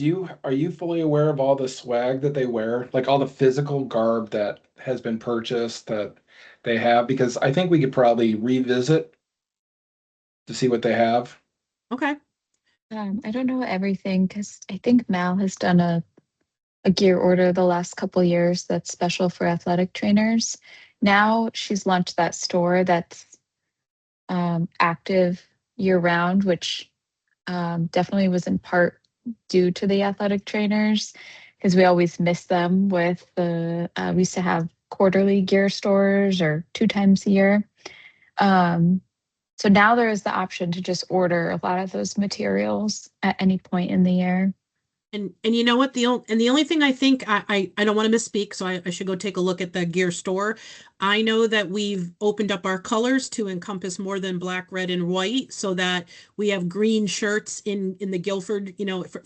are you fully aware of all the swag that they wear? Like all the physical garb that has been purchased that they have? Because I think we could probably revisit to see what they have.
Okay.
I don't know everything because I think Mal has done a gear order the last couple years that's special for athletic trainers. Now she's launched that store that's active year round, which definitely was in part due to the athletic trainers because we always miss them with we used to have quarterly gear stores or 2 times a year. Um, so now there is the option to just order a lot of those materials at any point in the year.
And you know what, the only thing I think I don't want to misspeak, so I should go take a look at the gear store. I know that we've opened up our colors to encompass more than black, red, and white, so that we have green shirts in the Guilford,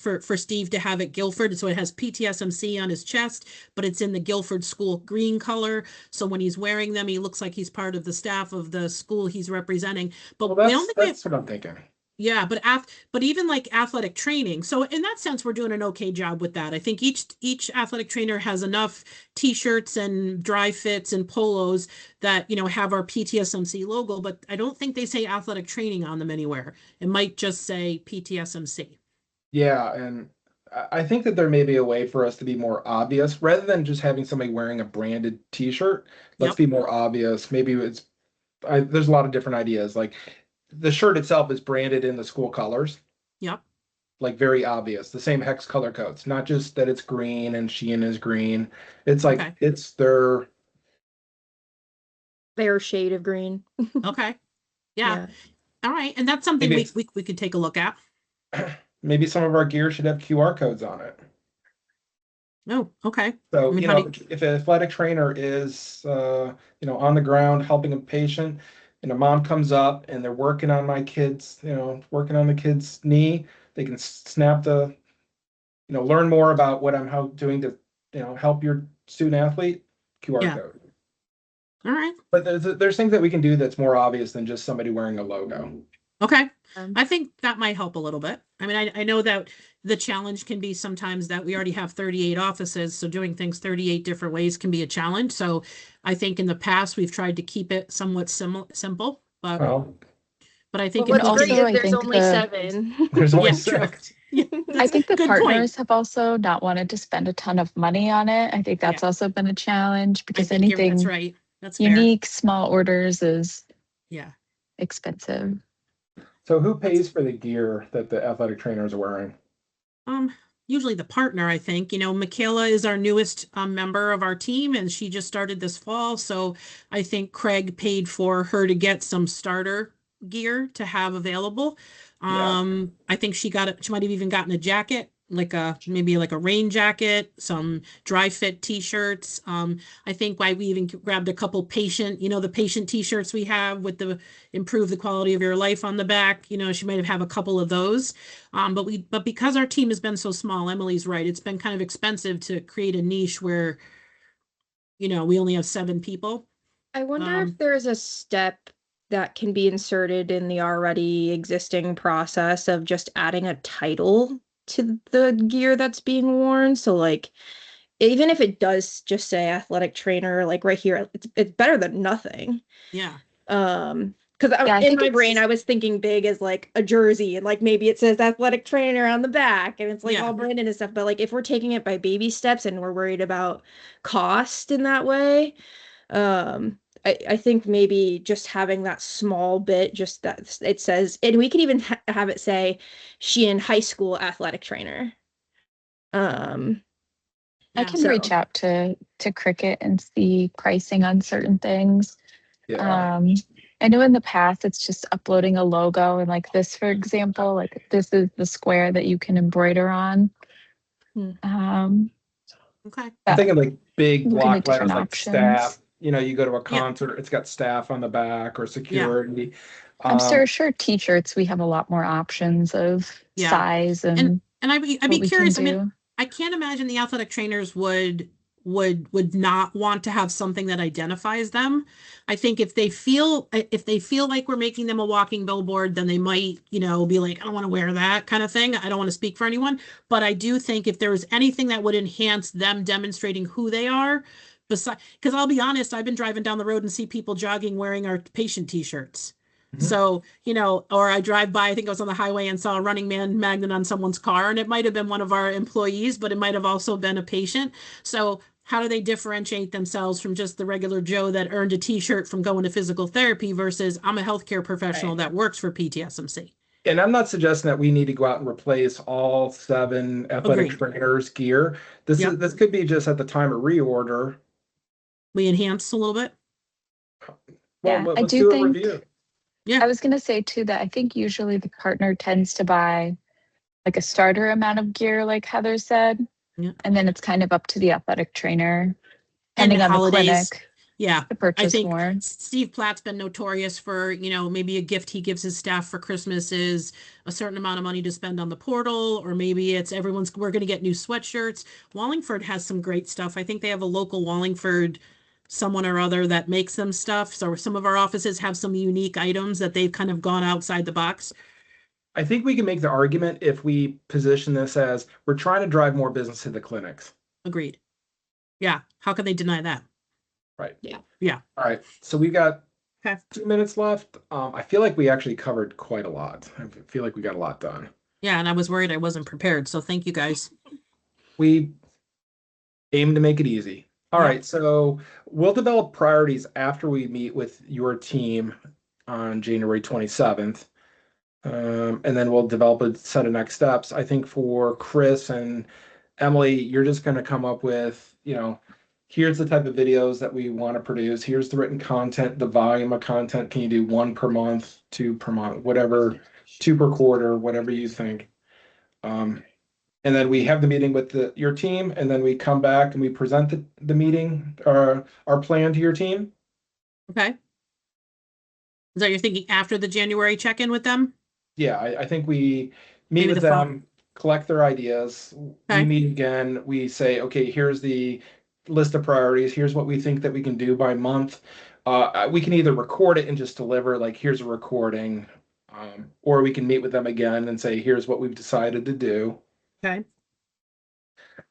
for Steve to have at Guilford. So it has PTSMC on his chest, but it's in the Guilford school green color. So when he's wearing them, he looks like he's part of the staff of the school he's representing.
Well,
But we don't think we have,
that's what I'm thinking.
yeah, but even like athletic training. So in that sense, we're doing an okay job with that. I think each athletic trainer has enough t-shirts and dry fits and polos that, have our PTSMC logo, but I don't think they say athletic training on them anywhere. It might just say PTSMC.
Yeah, and I think that there may be a way for us to be more obvious rather than just having somebody wearing a branded t-shirt. Let's
Yep.
be more obvious. Maybe there's a lot of different ideas. Like the shirt itself is branded in the school colors,
Yep.
like very obvious. The same hex color codes, not just that it's green and Shein is green. It's like
Okay.
it's their
shade of green.
Okay. Yeah.
Yeah.
All right. And that's something
Maybe
we could take a look at.
maybe some of our gear should have QR codes on it.
Oh, okay. I
So,
mean, how do
if an athletic trainer is, on the ground helping a patient, and a mom comes up and they're working on my kid's, working on the kid's knee, they can snap learn more about what I'm doing to, help your student athlete, QR
Yeah.
code.
All right.
But there's things that we can do that's more obvious than just somebody wearing a logo.
Okay. I think that might help a little bit. I mean, I know that the challenge can be sometimes that we already have 38 offices, so doing things 38 different ways can be a challenge. So I think in the past we've tried to keep it somewhat simple, but
Well,
I think
But
in
what's
also,
great
I
is there's
think
only
the-
7.
there's only
Yeah, true.
6.
Yeah,
I
that's
think the
good
partners
point.
have also not wanted to spend a ton of money on it. I think that's also been a challenge
I
because
think that's
anything
right. That's fair.
unique, small orders is
Yeah.
expensive.
So who pays for the gear that the athletic trainers are wearing?
Um, usually the partner, I think. You know, Michaela is our newest member of our team, and she just started this fall. So I think Craig paid for her to get some starter gear to have available.
Yeah.
I think she might have even gotten a jacket, maybe like a rain jacket, some dry fit t-shirts. I think why we even grabbed a couple the patient t-shirts we have with the improve the quality of your life on the back. You know, she might have a couple of those. But because our team has been so small, Emily's right. It's been kind of expensive to create a niche where, we only have 7 people.
I wonder if there's a step that can be inserted in the already existing process of just adding a title to the gear that's being worn. So like, even if it does just say athletic trainer, like right here, it's better than nothing.
Yeah.
Because
Yeah, I
in
think
my
it's-
brain, I was thinking big as like a jersey, and like maybe it says athletic trainer on the back, and it's like
Yeah.
all branded and stuff. But like if we're taking it by baby steps and we're worried about cost in that way, I think maybe just having that small bit, just that it says, and we could even have it say Sheehan High School athletic trainer.
I
Yeah.
can
So-
reach out to Cricket and see pricing on certain things.
Yeah.
I know in the past it's just uploading a logo, and like this, for example, like this is the square that you can embroider on.
Hmm.
Okay.
I'm
but
thinking like big
looking
block
at different
letters like
options.
staff. You know, you go to a
Yeah.
concert, it's got staff on the back or security.
I'm sure t-shirts, we have a lot more options of
Yeah.
size and
And I'd be
what we can
curious. I
do.
mean, I can't imagine the athletic trainers would not want to have something that identifies them. I think if they feel like we're making them a walking billboard, then they might, be like, I don't want to wear that kind of thing. I don't want to speak for anyone, but I do think if there was anything that would enhance them demonstrating who they are, besides, because I'll be honest, I've been driving down the road and see people jogging wearing our patient t-shirts.
Mhm.
So, or I drive by, I think I was on the highway and saw a Running Man magnet on someone's car, and it might have been one of our employees, but it might have also been a patient. So how do they differentiate themselves from just the regular Joe that earned a t-shirt from going to physical therapy versus I'm a healthcare professional that works for PTSMC?
And I'm not suggesting that we need to go out and replace all 7 athletic
Agreed.
trainers gear.
Yep.
This could be just at the time of reorder.
We enhance a little bit.
Well,
Yeah, I
let's
do
do a
think-
review.
Yeah.
I was going to say too that I think usually the partner tends to buy like a starter amount of gear, like Heather said.
Yeah.
And then it's kind of up to the athletic trainer,
And
depending on the
holidays.
clinic,
Yeah.
to
I
purchase
think
more.
Steve Platt's been notorious for, maybe a gift he gives his staff for Christmas is a certain amount of money to spend on the portal, or maybe it's we're going to get new sweatshirts. Wallingford has some great stuff. I think they have a local Wallingford someone or other that makes them stuff. So some of our offices have some unique items that they've kind of gone outside the box.
I think we can make the argument if we position this as we're trying to drive more business to the clinics.
Agreed. Yeah. How can they deny that?
Right.
Yeah.
Yeah.
All right. So we've got
Okay.
2 minutes left. I feel like we actually covered quite a lot. I feel like we got a lot done.
Yeah. And I was worried I wasn't prepared. So thank you guys.
We aim to make it easy. All
Yeah.
right. So we'll develop priorities after we meet with your team on January 27th. And then we'll develop a set of next steps. I think for Chris and Emily, you're just going to come up with, here's the type of videos that we want to produce. Here's the written content, the volume of content. Can you do 1 per month, 2 per month, whatever, 2 per quarter, whatever you think. And then we have the meeting with your team, and then we come back and we present the meeting, our plan to your team.
Okay. Is that you're thinking after the January check-in with them?
Yeah, I think we meet
Maybe
with
the fall.
them, collect their ideas.
Okay.
We meet again. We say, okay, here's the list of priorities. Here's what we think that we can do by month. We can either record it and just deliver, like, here's a recording, or we can meet with them again and say, here's what we've decided to do.
Okay.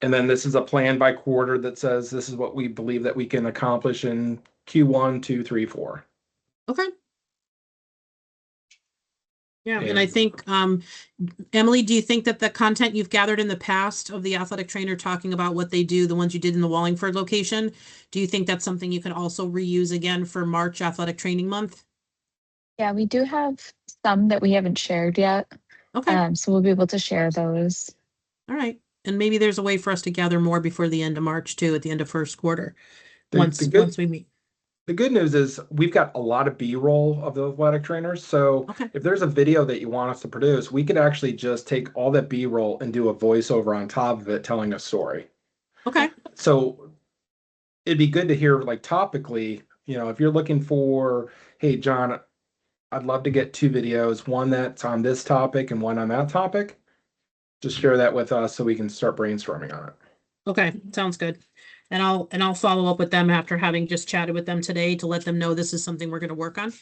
And then this is a plan by quarter that says this is what we believe that we can accomplish in Q1, 2, 3, 4.
Okay. Yeah, and I
And-
think, Emily, do you think that the content you've gathered in the past of the athletic trainer talking about what they do, the ones you did in the Wallingford location, do you think that's something you can also reuse again for March Athletic Training Month?
Yeah, we do have some that we haven't shared yet.
Okay,
So we'll be able to share those.
all right. And maybe there's a way for us to gather more before the end of March too, at the end of first quarter.
The-
Once
the good-
once we meet.
The good news is we've got a lot of B-roll of the athletic trainers. So
Okay.
if there's a video that you want us to produce, we could actually just take all that B-roll and do a voiceover on top of it telling a story.
Okay.
So it'd be good to hear, like, topically, if you're looking for, hey, John, I'd love to get 2 videos, one that's on this topic and one on that topic. Just share that with us so we can start brainstorming on it.
Okay, sounds good. And I'll follow up with them after having just chatted with them today to let them know this is something we're gonna work on.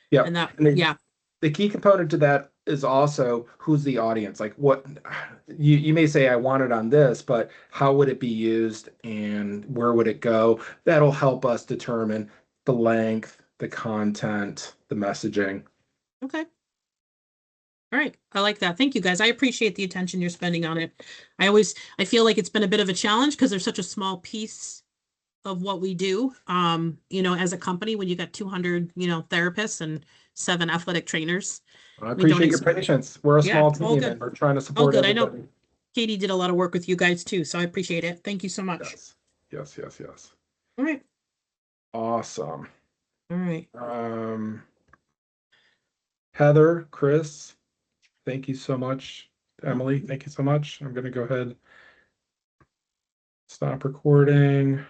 Yeah.
And that,
And then-
yeah,
The key component to that is also who's the audience. Like, what you may say, I want it on this, but how would it be used and where would it go? That'll help us determine the length, the content, the messaging.
okay. All right, I like that. Thank you, guys. I appreciate the attention you're spending on it. I feel like it's been a bit of a challenge because there's such a small piece of what we do. As a company, when you got 200, therapists and 7 athletic trainers.
I
We don't
appreciate your
expect-
patience. We're a
Yeah,
small
all
team
good.
and we're trying to support
good. I know.
everybody.
Katie did a lot of work with you guys too, so I appreciate it. Thank you so much.
Yes.
All right.
Awesome.
All right.
Heather, Chris, thank you so much. Emily, thank you so much. I'm gonna go ahead. Stop recording.